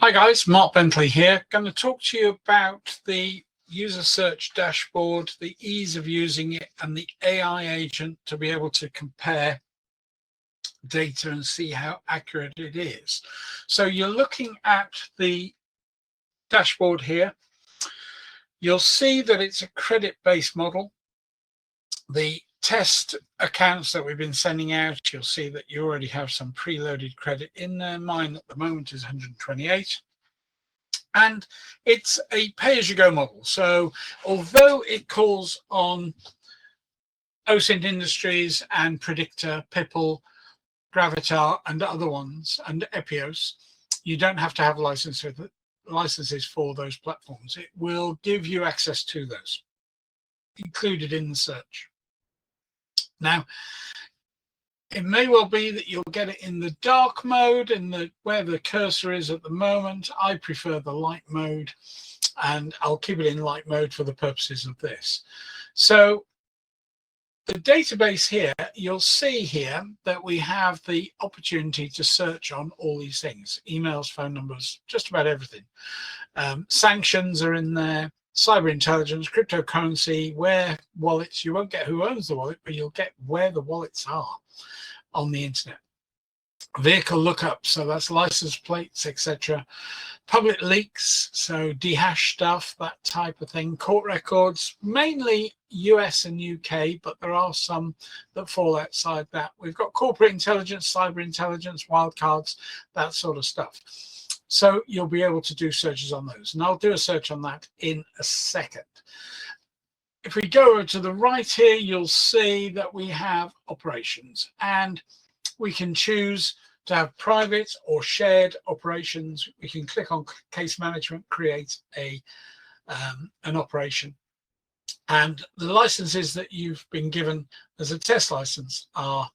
Hi guys, Mark Bentley here. Going to talk to you about the user search dashboard, the ease of using it, and the AI agent to be able to compare data and see how accurate it is. So you're looking at the dashboard here. You'll see that it's a credit-based model. The test accounts that we've been sending out, you'll see that you already have some preloaded credit in there. Mine at the moment is 128. And it's a pay-as-you-go model. So although it calls on OSINT Industries and Predictor, Pipple, Gravatar, and other ones, and Epios, you don't have to have licenses for those platforms. It will give you access to those, included in the search. Now, it may well be that you'll get it in the dark mode, where the cursor is at the moment. I prefer the light mode, and I'll keep it in light mode for the purposes of this. So the database here, you'll see here that we have the opportunity to search on all these things: emails, phone numbers, just about everything. Sanctions are in there, cyber intelligence, cryptocurrency, where wallets. You won't get who owns the wallet, but you'll get where the wallets are on the internet. Vehicle lookup, so that's license plates, etc. Public leaks, so dehash stuff, that type of thing. Court records, mainly US and UK, but there are some that fall outside that. We've got corporate intelligence, cyber intelligence, wildcards, that sort of stuff. So you'll be able to do searches on those, and I'll do a search on that in a second. If we go over to the right here, you'll see that we have operations, and we can choose to have private or shared operations. We can click on case management, create an operation, and the licenses that you've been given as a test license are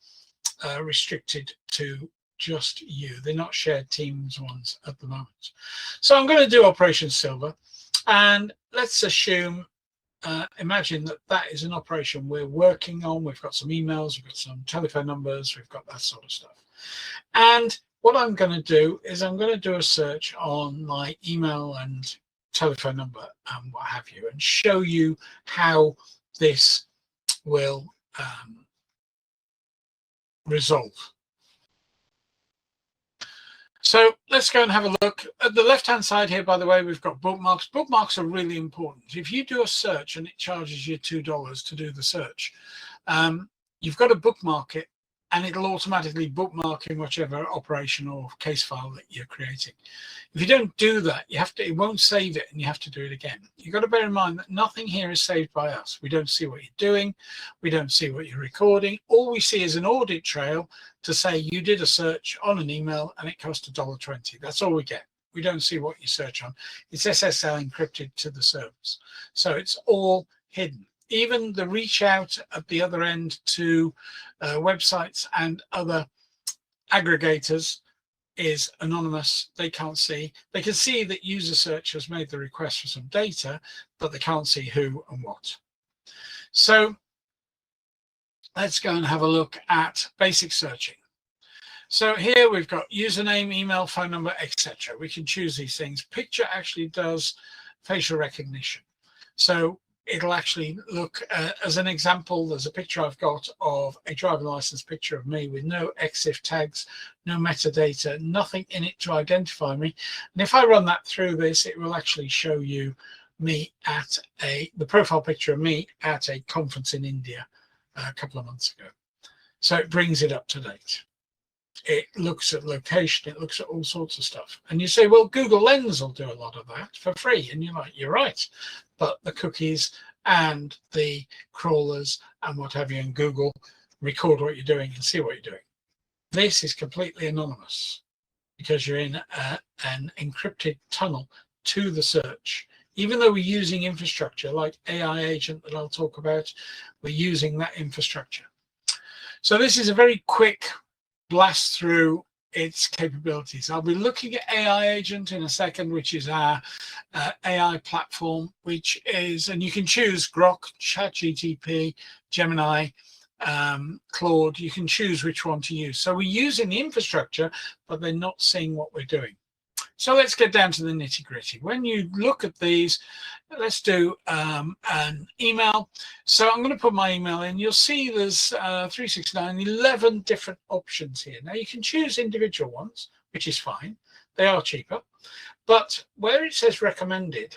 restricted to just you. They're not shared teams ones at the moment. So I'm going to do Operation Silver, and let's assume imagine that that is an operation we're working on. We've got some emails, we've got some telephone numbers, we've got that sort of stuff. And what I'm going to do is I'm going to do a search on my email and telephone number and what have you, and show you how this will resolve. So let's go and have a look. At the left-hand side here, by the way, we've got bookmarks. Bookmarks are really important. If you do a search and it charges you $2 to do the search, you've got to bookmark it, and it'll automatically bookmark in whichever operation or case file that you're creating. If you don't do that, it won't save it, and you have to do it again. You've got to bear in mind that nothing here is saved by us. We don't see what you're doing. We don't see what you're recording. All we see is an audit trail to say you did a search on an email and it cost $1.20. That's all we get. We don't see what you search on. It's SSL encrypted to the servers. So it's all hidden. Even the reach out at the other end to websites and other aggregators is anonymous. They can't see. They can see that UserSearch has made the request for some data, but they can't see who and what. So let's go and have a look at basic searching. So here we've got username, email, phone number, etc. We can choose these things. Picture actually does facial recognition. So it'll actually look, as an example, there's a picture I've got of a driving license picture of me with no EXIF tags, no metadata, nothing in it to identify me. And if I run that through this, it will actually show you me at the profile picture of me at a conference in India a couple of months ago. So it brings it up to date. It looks at location, it looks at all sorts of stuff. And you say, well, Google Lens will do a lot of that for free. And you're like, you're right. But the cookies and the crawlers and what have you in Google record what you're doing and see what you're doing. This is completely anonymous because you're in an encrypted tunnel to the search. Even though we're using infrastructure like AI agent that I'll talk about, we're using that infrastructure. So this is a very quick blast through its capabilities. I'll be looking at AI agent in a second, which is our AI platform, which is, and you can choose Grok, ChatGPT, Gemini, Claude. You can choose which one to use. So we're using the infrastructure, but they're not seeing what we're doing. So let's get down to the nitty gritty. When you look at these, let's do an email. So I'm going to put my email in. You'll see there's 369, 11 different options here. Now you can choose individual ones, which is fine. They are cheaper. But where it says recommended,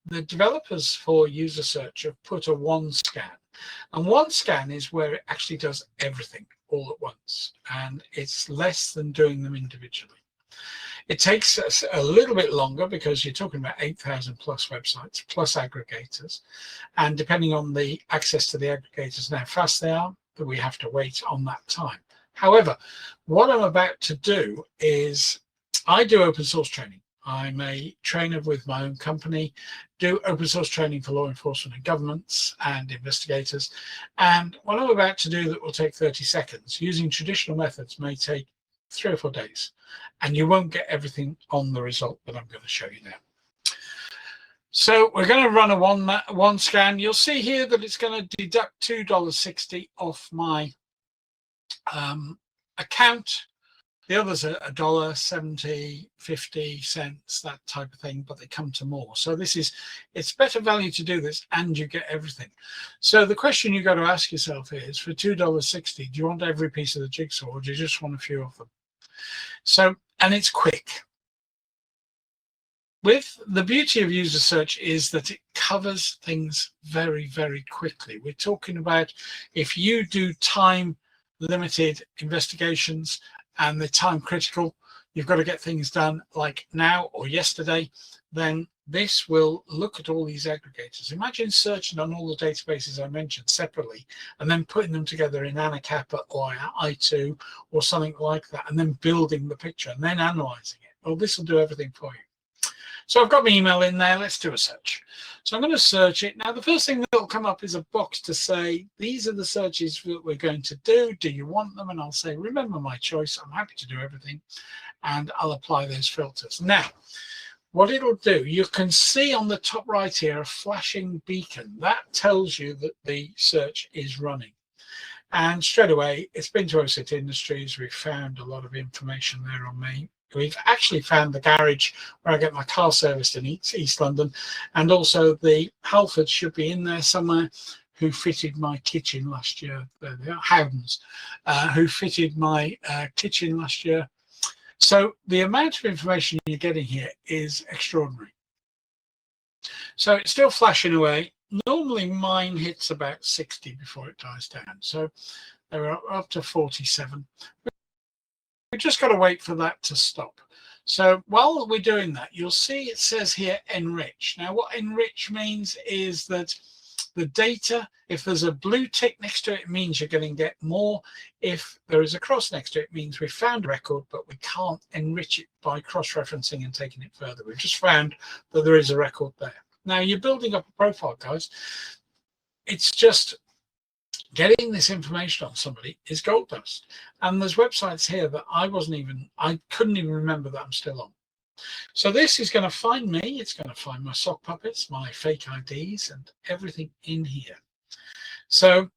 the developers for UserSearch have put a one scan. And one scan is where it actually does everything all at once. And it's less than doing them individually. It takes us a little bit longer because you're talking about 8,000 plus websites, plus aggregators. And depending on the access to the aggregators and how fast they are, we have to wait on that time. However, what I'm about to do is I do open source training. I'm a trainer with my own company, do open source training for law enforcement and governments and investigators. And what I'm about to do that will take 30 seconds, using traditional methods, may take 3 or 4 days. And you won't get everything on the result that I'm going to show you now. So we're going to run a one scan. You'll see here that it's going to deduct $2.60 off my account. The others are $1.70, 50 cents, that type of thing, but they come to more. So it's better value to do this and you get everything. So the question you've got to ask yourself is, for $2.60, do you want every piece of the jigsaw or do you just want a few of them? So, and it's quick. With the beauty of UserSearch is that it covers things very, very quickly. We're talking about if you do time limited investigations and they're time critical, you've got to get things done like now or yesterday, then this will look at all these aggregators. Imagine searching on all the databases I mentioned separately and then putting them together in Anacapa or I2 or something like that, and then building the picture and then analyzing it. Well, this will do everything for you. So I've got my email in there. Let's do a search. So I'm going to search it. Now, the first thing that will come up is a box to say, these are the searches that we're going to do. Do you want them? And I'll say, remember my choice. I'm happy to do everything. And I'll apply those filters. Now, what it'll do, you can see on the top right here a flashing beacon. That tells you that the search is running. And straight away, it's been to OSIT Industries. We've found a lot of information there on me. We've actually found the garage where I get my car serviced in East London, and also the Halfords should be in there somewhere, who fitted my kitchen last year. There they are, Howdens, who fitted my kitchen last year. So the amount of information you're getting here is extraordinary. So it's still flashing away. Normally mine hits about 60 before it dies down. So they're up to 47. We've just got to wait for that to stop. So while we're doing that, you'll see it says here enrich. Now what enrich means is that the data, if there's a blue tick next to it, it means you're going to get more. If there is a cross next to it, it means we found a record, but we can't enrich it by cross-referencing and taking it further. We've just found that there is a record there. Now you're building up a profile, guys. It's just getting this information on somebody is gold dust. And there's websites here that I couldn't even remember that I'm still on. So this is going to find me. It's going to find my sock puppets, my fake IDs, and everything in here. So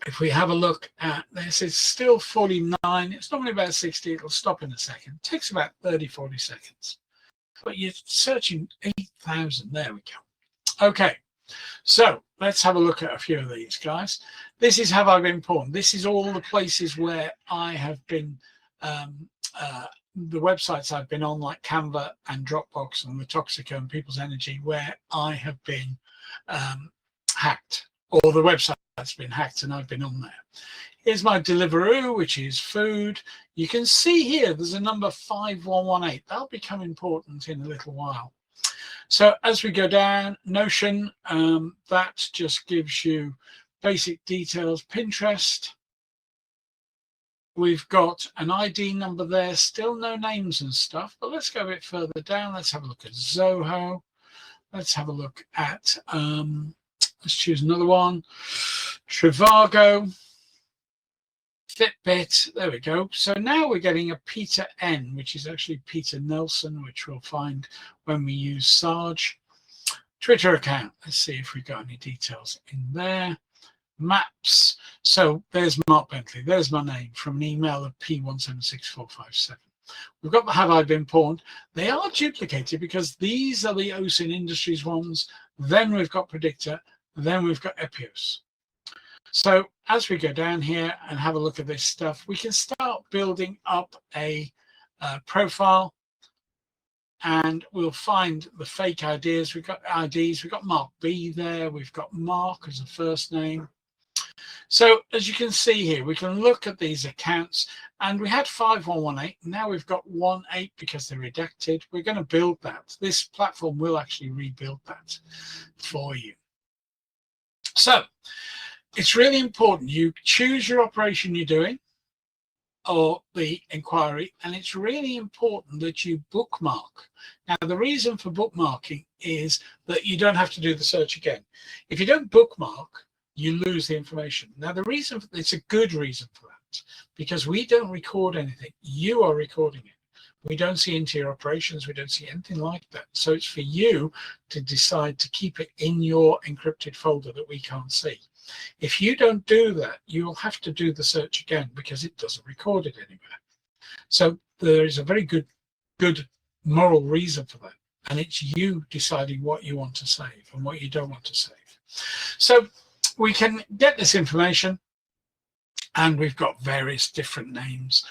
if we have a look at this, it's still 49. It's normally about 60. It'll stop in a second. It takes about 30, 40 seconds. But you're searching 8,000. There we go. Okay. So let's have a look at a few of these, guys. This is Have I Been Pawned. This is all the places where I have been, the websites I've been on, like Canva and Dropbox and the Toxica and People's Energy, where I have been hacked, or the website's been hacked and I've been on there. Here's my Deliveroo, which is food. You can see here there's a number 5118. That'll become important in a little while. So as we go down, Notion, that just gives you basic details. Pinterest, we've got an ID number there, still no names and stuff, but let's go a bit further down. Let's have a look at Zoho. Let's have a look at, let's choose another one, Trivago, Fitbit, there we go. So now we're getting a Peter N, which is actually Peter Nelson, which we'll find when we use Sarge. Twitter account, let's see if we've got any details in there. Maps, so there's Mark Bentley, there's my name from an email of P176457. We've got the have I been pawned. They are duplicated because these are the OSIN Industries ones. Then we've got Predictor. Then we've got Epios. So as we go down here and have a look at this stuff, we can start building up a profile, and we'll find the fake ideas. We've got IDs. We've got Mark B there. We've got Mark as a first name. So as you can see here, we can look at these accounts, and we had 5118. Now we've got 18 because they're redacted. We're going to build that. This platform will actually rebuild that for you. So it's really important you choose your operation you're doing or the inquiry, and it's really important that you bookmark. Now, the reason for bookmarking is that you don't have to do the search again. If you don't bookmark, you lose the information. Now, the reason, it's a good reason for that, because we don't record anything. You are recording it. We don't see into your operations. We don't see anything like that. So it's for you to decide to keep it in your encrypted folder that we can't see. If you don't do that, you'll have to do the search again because it doesn't record it anywhere. So there is a very good moral reason for that. And it's you deciding what you want to save and what you don't want to save. So we can get this information, and we've got various different names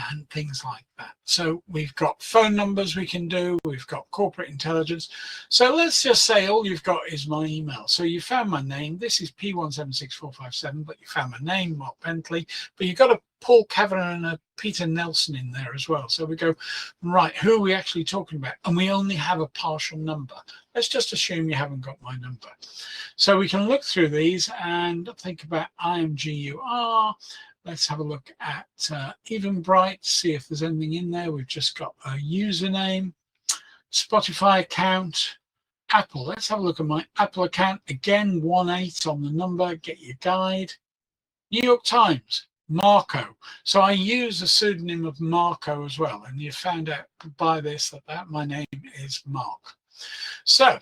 and things like that. So we've got phone numbers we can do, we've got corporate intelligence. So let's just say all you've got is my email. So you found my name, this is P176457, but you found my name, Mark Bentley, but you've got a Paul Kavanagh and a Peter Nelson in there as well. So we go, right, who are we actually talking about? And we only have a partial number. Let's just assume you haven't got my number. So we can look through these and think about IMGUR. Let's have a look at Eventbrite, see if there's anything in there. We've just got a username, Spotify account, Apple. Let's have a look at my Apple account. Again, 18 on the number, get your guide. New York Times, Marco. So I use the pseudonym of Marco as well. And you found out by this that my name is Mark. So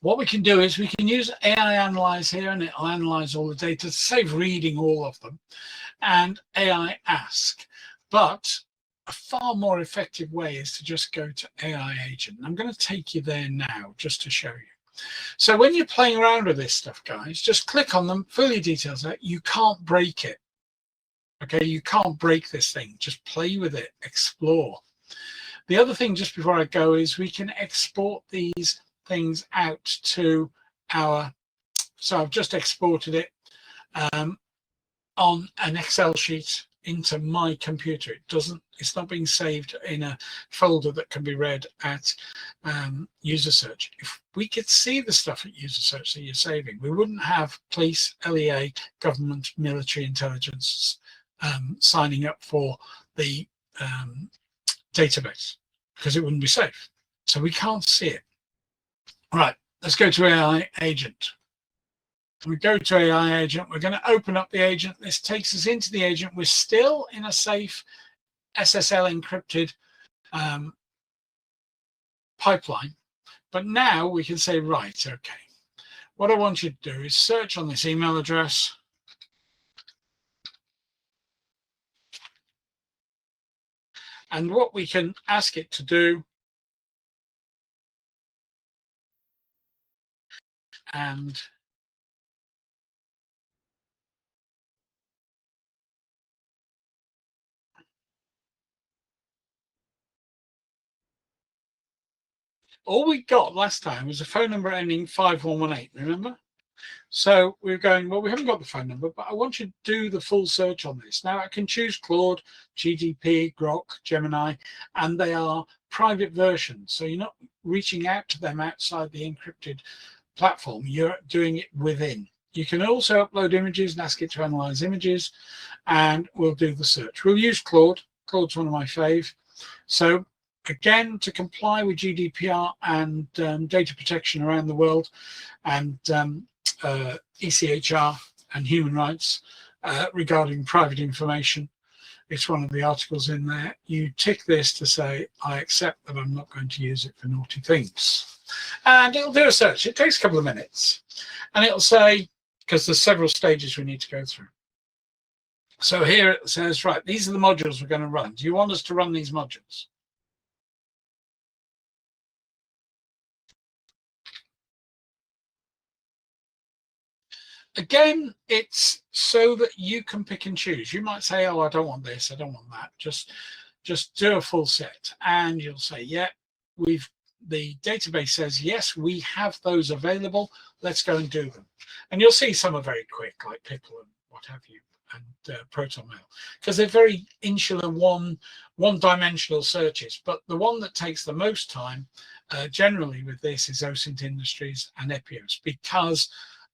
what we can do is we can use AI Analyze here, and it'll analyze all the data to save reading all of them, and AI Ask. But a far more effective way is to just go to AI Agent. I'm going to take you there now just to show you. So when you're playing around with this stuff, guys, just click on them, fill your details out. You can't break it. Okay, you can't break this thing. Just play with it, explore. The other thing just before I go is we can export these things out to our, so I've just exported it on an Excel sheet into my computer. It's not being saved in a folder that can be read at UserSearch. If we could see the stuff at UserSearch that you're saving, we wouldn't have police, LEA, government, military intelligence signing up for the database because it wouldn't be safe. So we can't see it. Right, let's go to AI Agent. We go to AI Agent. We're going to open up the agent. This takes us into the agent. We're still in a safe SSL encrypted pipeline. But now we can say, right, okay. What I want you to do is search on this email address. And what we can ask it to do, and all we got last time was a phone number ending 5118, remember? So we're going, well, we haven't got the phone number, but I want you to do the full search on this. Now I can choose Claude, GDP, Grok, Gemini, and they are private versions. So you're not reaching out to them outside the encrypted platform, you're doing it within. You can also upload images and ask it to analyze images, and we'll do the search. We'll use Claude. Claude's one of my fave. So again, to comply with GDPR and data protection around the world, and ECHR and human rights regarding private information, it's one of the articles in there. You tick this to say, I accept that I'm not going to use it for naughty things. And it'll do a search. It takes a couple of minutes. And it'll say, because there's several stages we need to go through. So here it says, right, these are the modules we're going to run. Do you want us to run these modules? Again, it's so that you can pick and choose. You might say, oh, I don't want this, I don't want that. Just do a full set. And you'll say, yeah, the database says, yes, we have those available. Let's go and do them. And you'll see some are very quick, like Pickle and what have you, and ProtonMail, because they're very insular, one-dimensional searches. But the one that takes the most time, generally with this, is OSINT Industries and Epios, because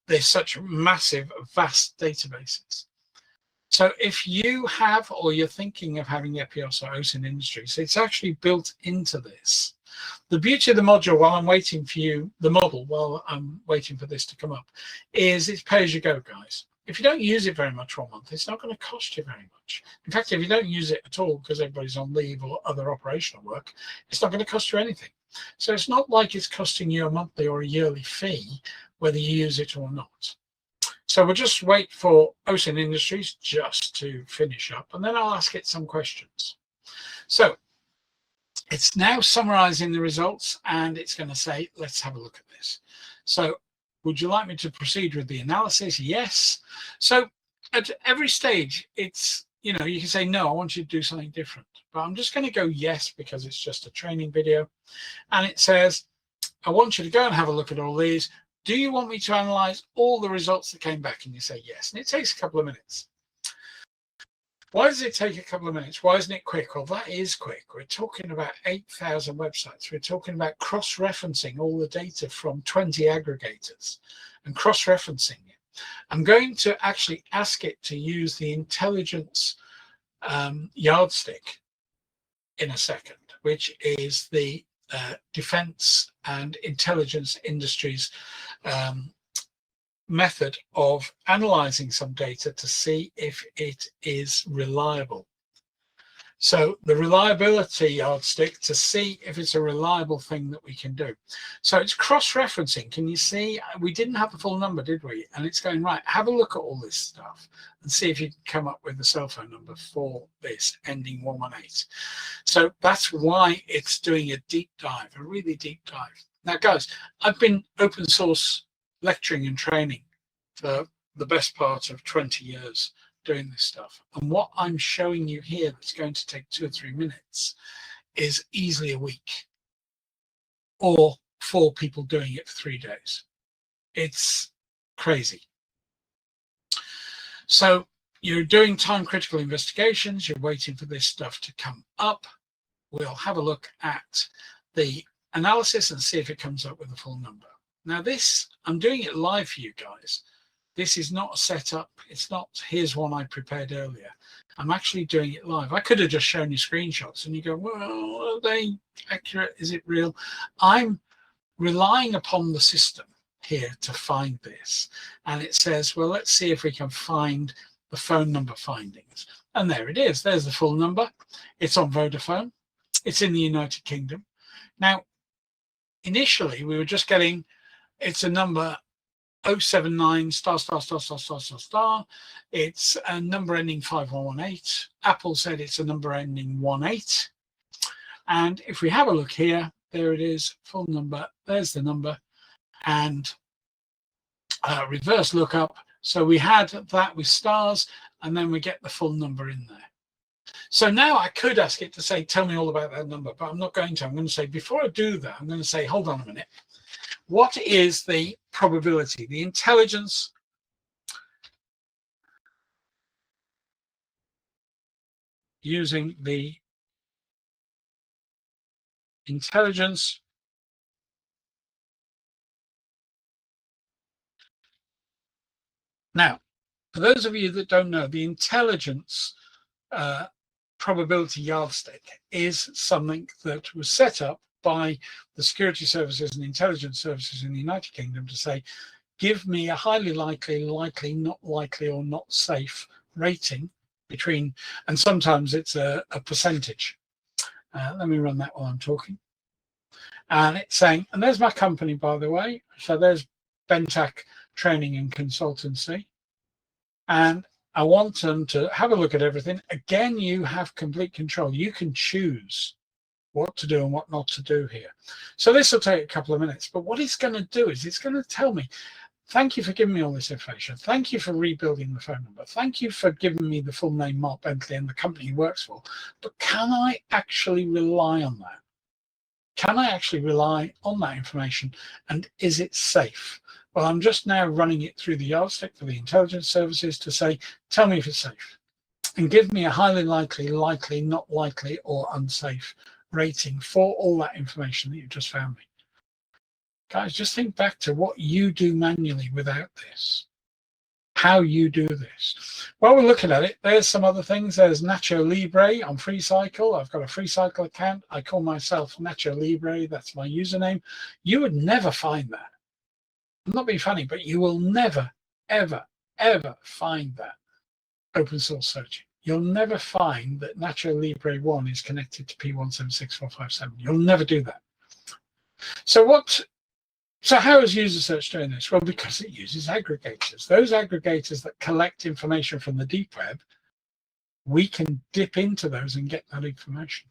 they're such massive, vast databases. So if you have, or you're thinking of having Epios or OSINT Industries, it's actually built into this. The beauty of the module, while I'm waiting for you, the model, while I'm waiting for this to come up, is it's pay as you go, guys. If you don't use it very much 1 month, it's not going to cost you very much. In fact, if you don't use it at all because everybody's on leave or other operational work, it's not going to cost you anything. So it's not like it's costing you a monthly or a yearly fee, whether you use it or not. So we'll just wait for OSINT Industries just to finish up, and then I'll ask it some questions. So it's now summarizing the results, and it's going to say, let's have a look at this. So would you like me to proceed with the analysis? Yes. So at every stage, it's, you know, you can say, no, I want you to do something different. But I'm just going to go yes, because it's just a training video. And it says, I want you to go and have a look at all these. Do you want me to analyze all the results that came back? And you say yes. And it takes a couple of minutes. Why does it take a couple of minutes? Why isn't it quick? Well, that is quick. We're talking about 8,000 websites. We're talking about cross-referencing all the data from 20 aggregators and cross-referencing it. I'm going to actually ask it to use the intelligence yardstick in a second, which is the defense and intelligence industries method of analyzing some data to see if it is reliable. So the reliability yardstick to see if it's a reliable thing that we can do. So it's cross-referencing. Can you see? We didn't have the full number, did we? And it's going, right, have a look at all this stuff and see if you can come up with the cell phone number for this ending 118. So that's why it's doing a deep dive, a really deep dive. Now, guys, I've been open source lecturing and training for the best part of 20 years doing this stuff. And what I'm showing you here that's going to take 2 or 3 minutes is easily a week, or 4 people doing it for 3 days. It's crazy. So you're doing time critical investigations, you're waiting for this stuff to come up. We'll have a look at the analysis and see if it comes up with a full number. Now this, I'm doing it live for you guys. This is not a setup. It's not, here's one I prepared earlier. I'm actually doing it live. I could have just shown you screenshots and you go, well, are they accurate? Is it real? I'm relying upon the system here to find this. And it says, well, let's see if we can find the phone number findings. And there it is. There's the full number. It's on Vodafone. It's in the United Kingdom. Now, initially, we were just getting, it's a number 079 ********. It's a number ending 5118. Apple said it's a number ending 18. And if we have a look here, there it is, full number. There's the number. And reverse lookup. So we had that with stars, and then we get the full number in there. So now I could ask it to say, tell me all about that number, but I'm not going to. I'm going to say, before I do that, I'm going to say, hold on a minute. What is the probability, the intelligence using the intelligence now, for those of you that don't know, the intelligence probability yardstick is something that was set up by the security services and intelligence services in the United Kingdom to say, give me a highly likely, likely, not likely, or not safe rating between, and sometimes it's a percentage. Let me run that while I'm talking. And it's saying, and there's my company, by the way. So there's Bentac Training and Consultancy. And I want them to have a look at everything. Again, you have complete control. You can choose what to do and what not to do here. So this will take a couple of minutes, but what it's going to do is it's going to tell me, thank you for giving me all this information. Thank you for rebuilding the phone number. Thank you for giving me the full name, Mark Bentley, and the company he works for. But can I actually rely on that? Can I actually rely on that information? And is it safe? Well, I'm just now running it through the yardstick for the intelligence services to say, tell me if it's safe. And give me a highly likely, likely, not likely, or unsafe rating for all that information that you've just found me. Guys, just think back to what you do manually without this. How you do this. While we're looking at it, there's some other things. There's Nacho Libre on FreeCycle. I've got a FreeCycle account. I call myself Nacho Libre. That's my username. You would never find that. I'm not being funny, but you will never, ever, ever find that open source searching. You'll never find that Nacho Libre 1 is connected to P176457. You'll never do that. So how is UserSearch doing this? Well, because it uses aggregators. Those aggregators that collect information from the deep web, we can dip into those and get that information.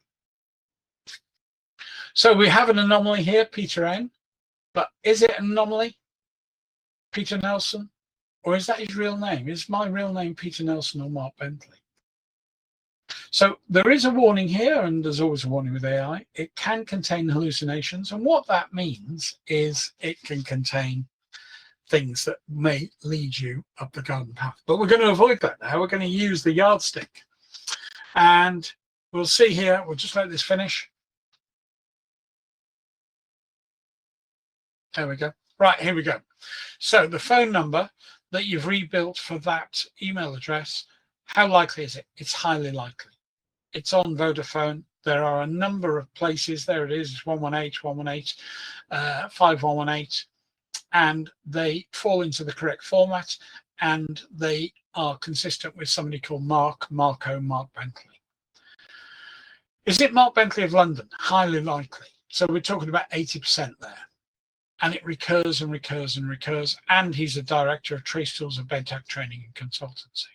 So we have an anomaly here, Peter N. But is it an anomaly, Peter Nelson? Or is that his real name? Is my real name Peter Nelson or Mark Bentley? So there is a warning here, and there's always a warning with AI. It can contain hallucinations, and what that means is it can contain things that may lead you up the garden path. But we're going to avoid that now. We're going to use the yardstick. And we'll see here, we'll just let this finish. There we go. Right, here we go. So the phone number that you've rebuilt for that email address, how likely is it? It's highly likely. It's on Vodafone. There are a number of places. There it is. It's 118, 118, 5118, and they fall into the correct format, and they are consistent with somebody called Mark Bentley. Is it Mark Bentley of London? Highly likely. So we're talking about 80% there. And it recurs and recurs and recurs. And he's a director of Trace Tools and Bedtech Training and Consultancy.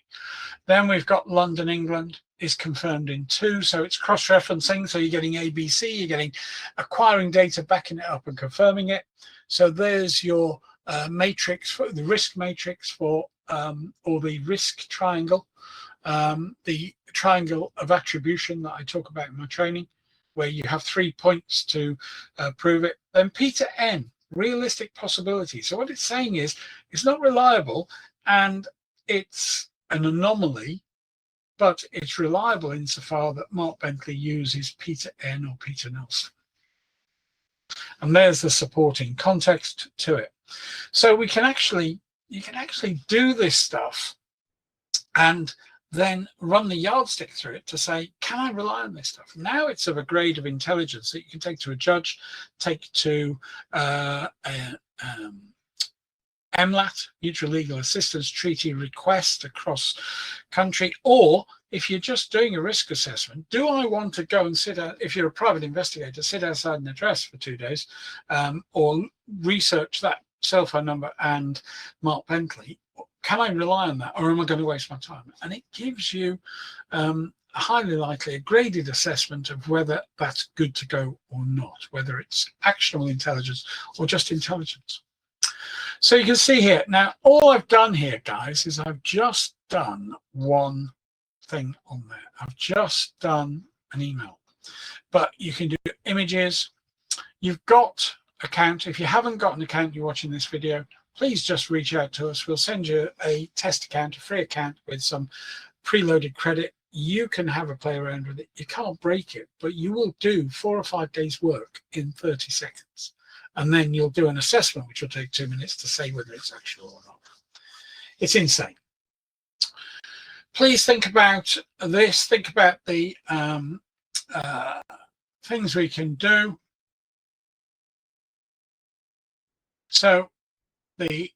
Then we've got London, England is confirmed in 2. So it's cross-referencing. So you're getting ABC, you're getting acquiring data, backing it up and confirming it. So there's your matrix, for the risk matrix for, or the risk triangle, the triangle of attribution that I talk about in my training, where you have 3 points to prove it. Then Peter N, realistic possibility. So what it's saying is it's not reliable and it's an anomaly, but it's reliable insofar that Mark Bentley uses Peter N or Peter Nelson. And there's the supporting context to it. So you can actually do this stuff and then run the yardstick through it to say, can I rely on this stuff? Now it's of a grade of intelligence that you can take to a judge, take to MLAT, Mutual Legal Assistance Treaty request across country, or if you're just doing a risk assessment, do I want to go and sit out, if you're a private investigator, sit outside an address for 2 days, or research that cell phone number and Mark Bentley? Can I rely on that, or am I going to waste my time? And it gives you highly likely a graded assessment of whether that's good to go or not, whether it's actionable intelligence or just intelligence. So you can see here, now all I've done here, guys, is I've just done one thing on there. I've just done an email, but you can do images. You've got account. If you haven't got an account, you're watching this video, please just reach out to us. We'll send you a test account, a free account with some preloaded credit. You can have a play around with it. You can't break it, but you will do 4 or 5 days work in 30 seconds. And then you'll do an assessment, which will take 2 minutes to say whether it's actual or not. It's insane. Please think about this. Think about the things we can do. So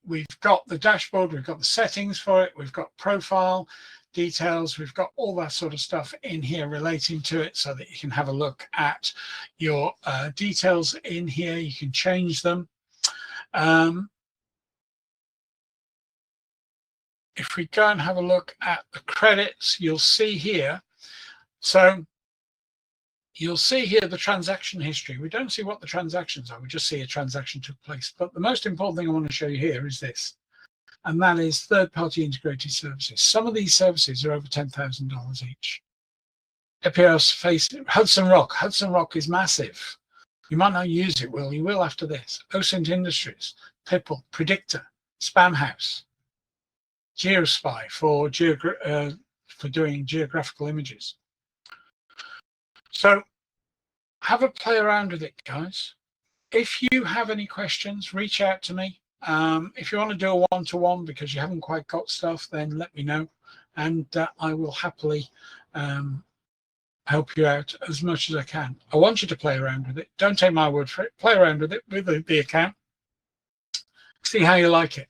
we've got the dashboard, we've got the settings for it, we've got profile details, we've got all that sort of stuff in here relating to it so that you can have a look at your details in here. You can change them. if we go and have a look at the credits, you'll see here. So you'll see here the transaction history. We don't see what the transactions are. We just see a transaction took place. But the most important thing I want to show you here is this, and that is third-party integrated services. Some of these services are over $10,000 each. Epios, Face, Hudson Rock. Hudson Rock is massive. You might not use it, you will after this. OSINT Industries, Pipple, Predictor, Spamhaus, Geospy for doing geographical images. So have a play around with it, guys. If you have any questions, reach out to me. If you want to do a one-to-one because you haven't quite got stuff, then let me know, and I will happily help you out as much as I can. I want you to play around with it. Don't take my word for it. Play around with it with the account. See how you like it.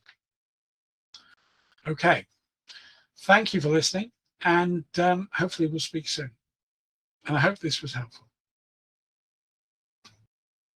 Okay. Thank you for listening, and hopefully we'll speak soon. And I hope this was helpful.